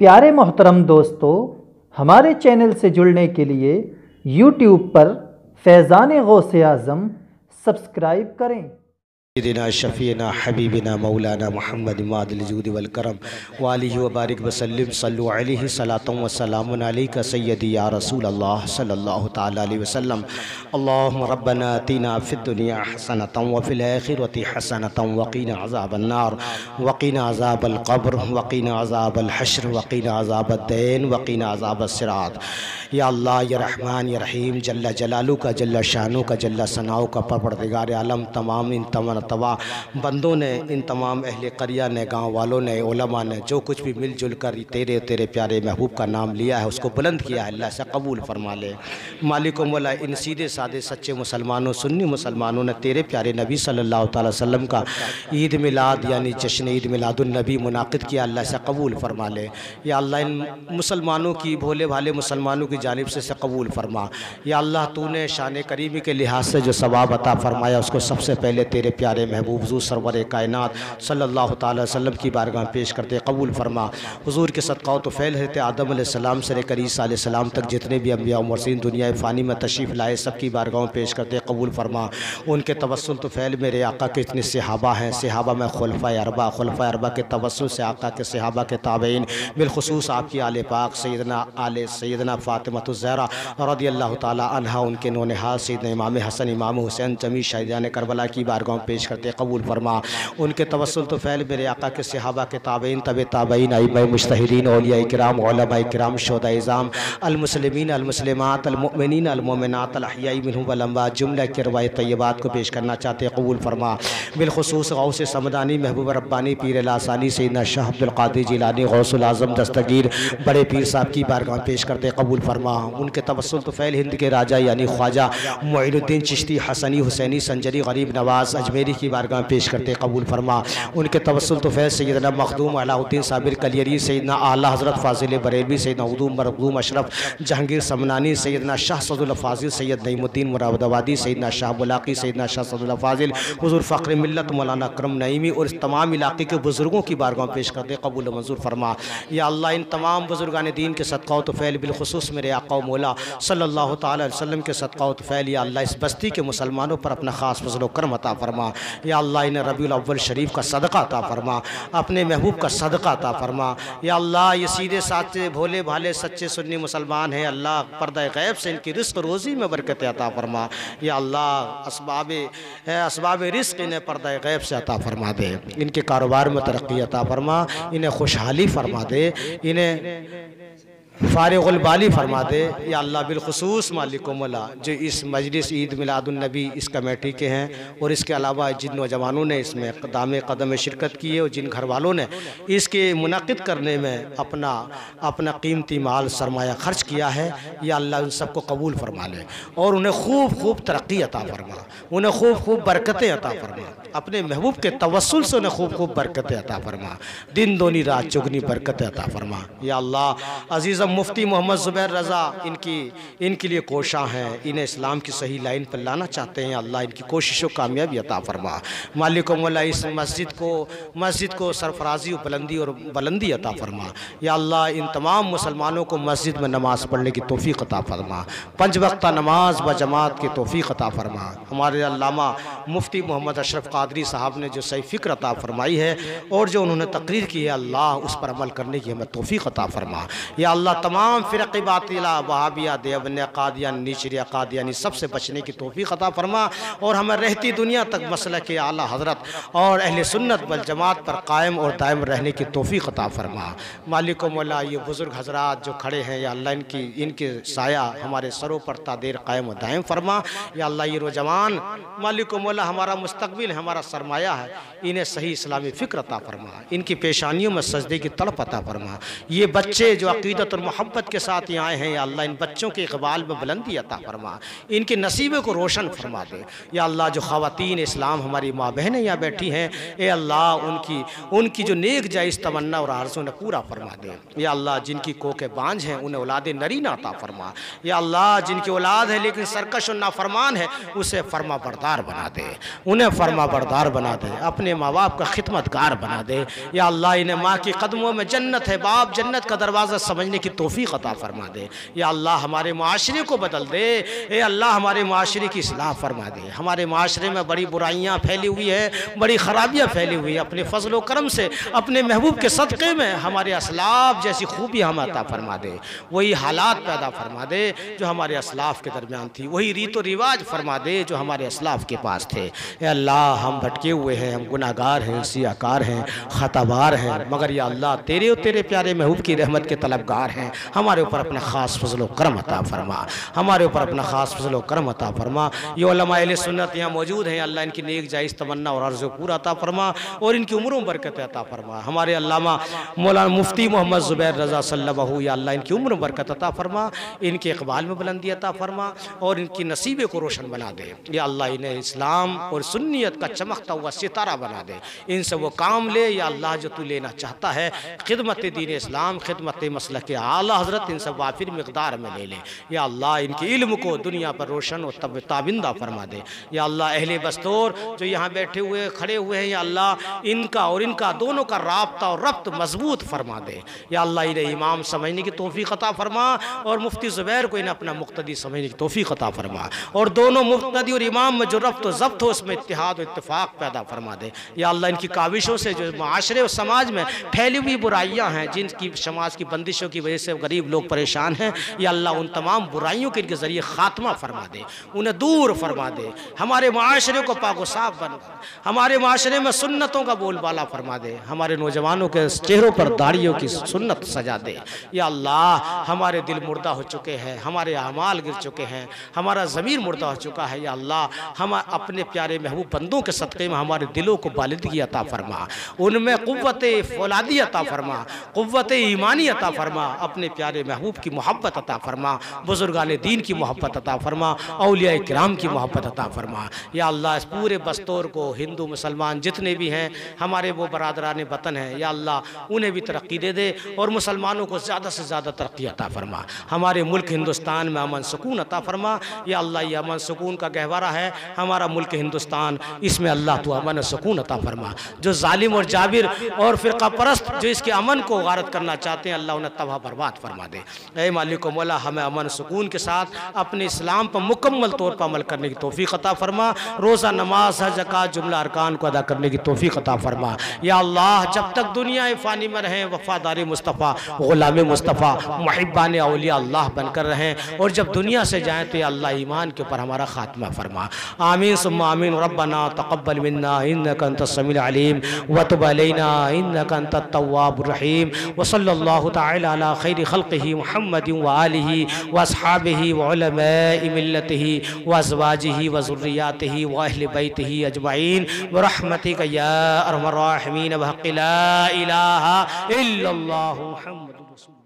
प्यारे मोहतरम दोस्तों, हमारे चैनल से जुड़ने के लिए यूट्यूब पर फैज़ान गौसे आज़म सब्सक्राइब करें। सय्यिदिना शफ़ीना हबीबिना मौलाना मुहम्मद मादिल जूद वल करम वालिहि व बारिक वसल्लिम सल्लु अलैहि सलातन व सलामुन अलैका सय्यदी या रसूल अल्लाह सल्लल्लाहु तआला अलैहि वसल्लम। अल्लाहुम्मा रब्बना आतिना फिद दुनिया हसनतन व फिल आखिरति हसनतन व क़ीना अज़ाबन नार व क़ीना अज़ाबल क़ब्र व क़ीना अज़ाबल हश्र व क़ीना अज़ाबद दैन व क़ीना अज़ाबस सिरात। या अल्लाह या रहमान या रहीम, जल्ला जलालू का, जल्ला शानू का, जल्ला सनाओ का परवरदिगार आलम, तमाम इन तवा बंदों ने, इन तमाम अहले क़रिया ने, गाँव वालों ने, उलमा ने जो कुछ भी मिलजुल कर तेरे प्यारे महबूब का नाम लिया है, उसको बुलंद किया है, अल्लाह से कबूल फरमा ले। मालिक मौला, इन सीधे साधे सच्चे मुसलमानों, सुन्नी मुसलमानों ने तेरे प्यारे नबी सल्लल्लाहु अलैहि वसल्लम का ईद मिलाद यानी जश्न ईद मिलादुन नबी मुनाकिद किया, अल्लाह से कबूल फरमा ले। या अल्लाह इन मुसलमानों की, भोले भाले मुसलमानों की जानिब से कबूल फरमा। या अल्लाह तूने शान करीमी के लिहाज से जो सवाब अता फरमाया, उसको सबसे पहले तेरे प्यारे महबूब हुज़ूर सरवर कायनात सल्लल्लाहु ताला वसल्लम की बारगाह पेश करते कबूल फरमा। हुज़ूर के सदक़ा तो फ़ैल है आदम अलैहिस्सलाम से लेकर ईसा अलैहिस्सलाम तक जितने भी अम्बिया और मुरसलीन दुनिया फ़ानी में तशरीफ़ लाए, सबकी बारगाहों पेश करते कबूल फरमा। उनके तवस्सुल तो फ़ैल मेरे आका के इतने सहाबा हैं, सहाबा में खुलफ़ाए अरबा के तवस्सुल से आका के सहाबा के ताबईन, बिलखुसूस आपकी आले पाक सैयदना फ़ातिमा ज़हरा रज़ियल्लाहु ताला अन्हा, उनके नौनिहाल सैयदना इमाम हसन, इमाम हुसैन जमी शहीदान करबला की बारगाह पेश करते कबूल फरमा। उनके तवस्सुल तो फ़ैल मेरे आका के सहाबा के ताबईन, तबे ताबईन, अइम्मा मुज्तहिदीन, औलिया इकराम, उलमा इकराम, शुहदा इज़ाम, अल मुस्लिमीन अल मुस्लिमात, अल मुमिनीन अल मोमिनात, अल अहयाई मिनहुम वल अमवात, जुमला की रवायत तय्यबात को पेश करना चाहते कबूल फरमा। बिलखुसूस गौसे समदानी, महबूब रब्बानी, पीर लासानी, सैयदना शाह अब्दुल क़ादिर जिलानी, गौसुल आज़म दस्तगीर, बड़े पीर साहब की बारगाह पेश करते कबूल फरमा। उनके तवस्सुल तो फ़ैल हिंद के राजा यानी ख्वाजा मुईनुद्दीन चिश्ती हसनी हुसैनी संजरी गरीब नवाज़ अजमेरी की बारगाह पेश करते कबूल फरमा। उनके तवस्सुल तो फैज़ सैयदना मखदूम अलाउद्दीन साबिर कलियरी, सैयदना आला हज़रत फ़ाज़िल बरेलवी, सैयदना उदूम मरदूम अशरफ जहांगीर समनानी, सैयदना शाह सदुल फ़ाज़िल, सैयद नईमुद्दीन मुरादाबादी, सैयदना शाह बुलाकी, सैयदना शाह सदुल फ़ाज़िल, हुज़ूर फ़ख्र मिल्लत मौलाना अकरम नईमी और इस तमाम इलाके के बुज़ुर्गों की बारगाह पेश करते कबूल मंजूर फरमा। या अल्लाह इन तमाम बुज़ुर्गान दीन के सदक़ा तो फ़ैल बिलखुसूस मेरे आका मौला सल्लल्लाहु ताला अलैहि वसल्लम के सदक़ा तो फ़ैल, या अल्लाह इस बस्ती के मुसलमानों पर अपना ख़ास फ़ज़ल व करम अता फरमा। या अल्लाह इन्हें रबीउल अव्वल शरीफ का सदका अता फरमा, अपने महबूब का सदका अता फरमा। या अल्लाह ये सीधे साचे भोले भाले सच्चे सुन्नी मुसलमान हैं, अल्लाह पर्दा गैब से इनकी रिस्क रोज़ी में बरकत अता फरमा। या अल्लाह असबाब रिस्क इन्हें पर्दा गैब से अता फरमा दे, इनके कारोबार में तरक्की अता फरमा, इन्हें खुशहाली फरमा दे, इन्हें फारिगुल बाली फरमा दे। या अल्लाह बिलखुसूस मालिक मौला जो इस मजलिस ईद मिलादुन नबी इस कमेटी के हैं और इसके अलावा जिन नौजवानों ने इसमें कदम में शिरकत की है और जिन घर वालों ने इसके मुनक़िद करने में अपना कीमती माल सरमाया खर्च किया है, या अल्लाह उन सबको कबूल फरमा ले और उन्हें खूब तरक्की अता फरमा, उन्हें खूब बरकतें अता फरमा, अपने महबूब के तवस्सुल से उन्हें खूब बरकतें अता फरमा, दिन दोनी रात चुगनी बरकतें अता फरमा। या अल्लाह अजीज़ मुफ्ती मोहम्मद ज़ुबैर रज़ा इनके लिए कोशां हैं, इन्हें इस्लाम की सही लाइन पर लाना चाहते हैं, अल्लाह इनकी कोशिशों कामयाबी अता फरमा। मालिक मौला इस मस्जिद को सरफराजी और बुलंदी अता फरमा। या अल्लाह इन तमाम मुसलमानों को मस्जिद में नमाज़ पढ़ने की तौफ़ीक़ अता फरमा, 5 वक्ता नमाज व जमात की तौफ़ीक़ अता फरमा। हमारे अल्लामा मुफ्ती मोहम्मद अशरफ क़ादरी साहब ने जो सही फ़िक्र अता फरमाई है और जो उन्होंने तकरीर की है, अल्लाह उस पर अमल करने की हमें तौफ़ीक़ अता फरमा। या अल्लाह तमाम फ़िरक़े बातिला, वहाबिया, देवबंदिया, कादियान, नीचरिया, कादियानी सबसे बचने की तौफ़ीक़ अता फरमा और हमें रहती दुनिया तक मसलक आला हज़रत और अहले सुन्नत वल जमात पर कायम और दायम रहने की तौफ़ीक़ अता फरमा। मालिक मौला ये बुज़ुर्ग हज़रात जो खड़े हैं, या अल्लाह इनके साया हमारे सरों पर तादेर कायम और दायम फरमा। या अल्लाह ये नौजवान मालिक मौला हमारा मुस्तक़बिल है, हमारा सरमाया है, इन्हें सही इस्लामी फ़िक्र अता फरमा, इनकी पेशानियों में सजदे की तड़प अता फरमा। ये बच्चे जो अक़ीदत और मोहब्बत के साथ यहाँ आए हैं, या अल्लाह इन बच्चों के इकबाल में बुलंदी अता फरमा, इनके नसीबे को रोशन फरमा दे। या अल्लाह जो ख़वातीन इस्लाम हमारी माँ बहनें यहाँ बैठी हैं, ए अल्लाह उनकी जो नेक जायज़ तमन्ना और आरज़ू ने पूरा फरमा दे। या अल्लाह जिनकी कोके बांझ हैं उन्हें औलाद नरीना अता फरमा। या अल्लाह जिनकी औलाद है लेकिन सरकश और नाफरमान है उसे फरमा बरदार बना दे, उन्हें फरमा बरदार बना दे, अपने माँ बाप का खिदमतगार बना दे। या अल्लाह इन्हें माँ की कदमों में जन्नत है, बाप जन्नत का दरवाज़ा समझने की तौफीक अता फरमा दे। या अल्लाह हमारे माशरे को बदल दे, ए अल्लाह हमारे माशरे की इस्लाह फरमा दे। हमारे माशरे में बड़ी बुराइयाँ फैली हुई है, बड़ी ख़राबियाँ फैली हुई है, अपने फजल करम से अपने महबूब के सदक़े में हमारे असलाफ जैसी खूबियाँ हम अता फरमा दे, वही हालात पैदा फरमा दे जो हमारे असलाफ के दरमियान थी, वही रीतो रिवाज फरमा दे जो हमारे असलाफ के पास थे। ए अल्लाह हम भटके हुए हैं, हम गुनाहगार हैं, सियाकार हैं, ख़ताबार हैं, मगर या अल्लाह तेरे और तेरे प्यारे महबूब की रहमत के तलबगार हैं। हमारे ऊपर अपना ख़ास फजल करम अता फरमा, हमारे ऊपर अपना ख़ास फजल करम अता फरमा। ये उलमा अहले सुन्नत यहाँ मौजूद हैं, अल्लाह इनकी नेक जायज़ तमन्ना और अर्ज़ पूरा अता फरमा और इनकी उम्रों में बरकत अता फरमा। हमारे अल्लामा मौलाना मुफ्ती मोहम्मद ज़ुबैर रज़ा सल्लल्लाहु, या अल्लाह इनकी उम्र बरकत अता फरमा, इनके इक़बाल में बुलंदी अता फरमा और इनकी नसीबे को रोशन बना दे। या अल्लाह इन्हें इस्लाम और सुन्नियत का चमकता हुआ सितारा बना दे, इनसे वो काम ले या अल्लाह जो तू लेना चाहता है, खिदमत दीन इस्लाम, खिदमत मसलक आला हज़रत, इनसे वाफिर मिक़दार में ले ले। या अल्लाह इनके इल्म को दुनिया पर रोशन और तब ताबिंदा फरमा दे। या अल्लाह अहले बस्तौर जो यहाँ बैठे हुए खड़े हुए हैं, या अल्लाह इनका और इनका दोनों का राब्ता और रब्त मजबूत फरमा दे। या अल्लाह इन्हें इमाम समझने की तौफीक अता फरमा और मुफ्ती ज़ुबैर को इन्हें अपना मुक्तदी समझने की तौफीक अता फरमा और दोनों मुक्तदी और इमाम में जो रब्त और ज़ब्त हो उसमें इत्तिहाद और इत्तिफाक पैदा फरमा दे। या अल्लाह इनकी काविशों से जो माशरे और समाज में फैली हुई बुराइयाँ हैं, जिनकी समाज की बंदिशों की वजह से गरीब लोग परेशान हैं, या अल्लाह उन तमाम बुराइयों के इनके ज़रिए ख़ात्मा फरमा दे, उन्हें दूर फरमा दे। हमारे माशरे को पाक साफ बन, हमारे माशरे में सुन्नतों का बोलबाला फरमा दे, हमारे नौजवानों के चेहरों पर दाढ़ियों की सुन्नत सजा दे। या अल्लाह हमारे दिल मुर्दा हो चुके हैं, हमारे अमाल गिर चुके हैं, हमारा ज़मीर मुर्दा हो चुका है। या अल्लाह हम अपने प्यारे महबूब बंदों के सदक़े में हमारे दिलों को बालिदगी अता फरमा, उनमें क़ुव्वत फ़ौलादी अता फरमा, क़ुव्वत ईमानी अता फरमा, अपने प्यारे महबूब की मोहब्बत अता फरमा, बुज़ुर्गान दीन की मोहब्बत अता फरमा, औलिया किराम की मोहब्बत अता फरमा। या अल्लाह इस पूरे बस्तौर को हिंदू मुसलमान जितने भी हैं, हमारे वो बरादरान वतन हैं, या अल्लाह उन्हें भी तरक्की दे दे और मुसलमानों को ज़्यादा से ज़्यादा तरक्की अता फरमा। हमारे मुल्क हिंदुस्तान में अमन सुकून अता फरमा। या अल्लाह ये अमन सुकून का गहवारा है हमारा मुल्क हिंदुस्तान, इसमें अल्लाह तो अमन सुकून अता फरमा। जो जालिम और जाबिर और फ़िरका परस्त जो इसके अमन को गारत करना चाहते हैं, अल्लाह उन्हें तबाह बर्बाद फरमा दे। ऐ मालिक मौला हमें अमन सुकून के साथ अपने इस्लाम पर मुकम्मल तौर पर अमल करने की तौफीक अता फरमा, रोज़ा नमाज हज ज़कात जुमला अरकान को अदा करने की तौफीक अता फरमा। या अल्लाह जब तक दुनिया फ़ानी में रहें वफ़ादार मुस्तफ़ा, ग़ुलाम मुस्तफ़ा, मुहिब्बान औलिया अल्लाह बनकर रहें, और जब दुनिया से जाएँ तो या अल्लाह ईमान के ऊपर हमारा ख़ात्मा फरमा। आमीन सुम्मा आमीन। रब्बना तक़ब्बल मिन्ना इन्नका अंतस समीउल अलीम व तुब अलैना इन्नका अंतत तव्वाबुर रहीम व सल्लल्लाहु तआला अला खैरि खल्क़िही मुहम्मदिन व आलिही व अस्हाबिही व उलमाए मिल्लतिही व अज़वाजिही व ज़ुर्रिय्यातिही व अहले बैतिही अजमईन व रहमतिका या अरहमर राहिमीन व हक़्क़ि ला इलाहा इल्लल्लाहु मुहम्मदुर रसूलुल्लाह।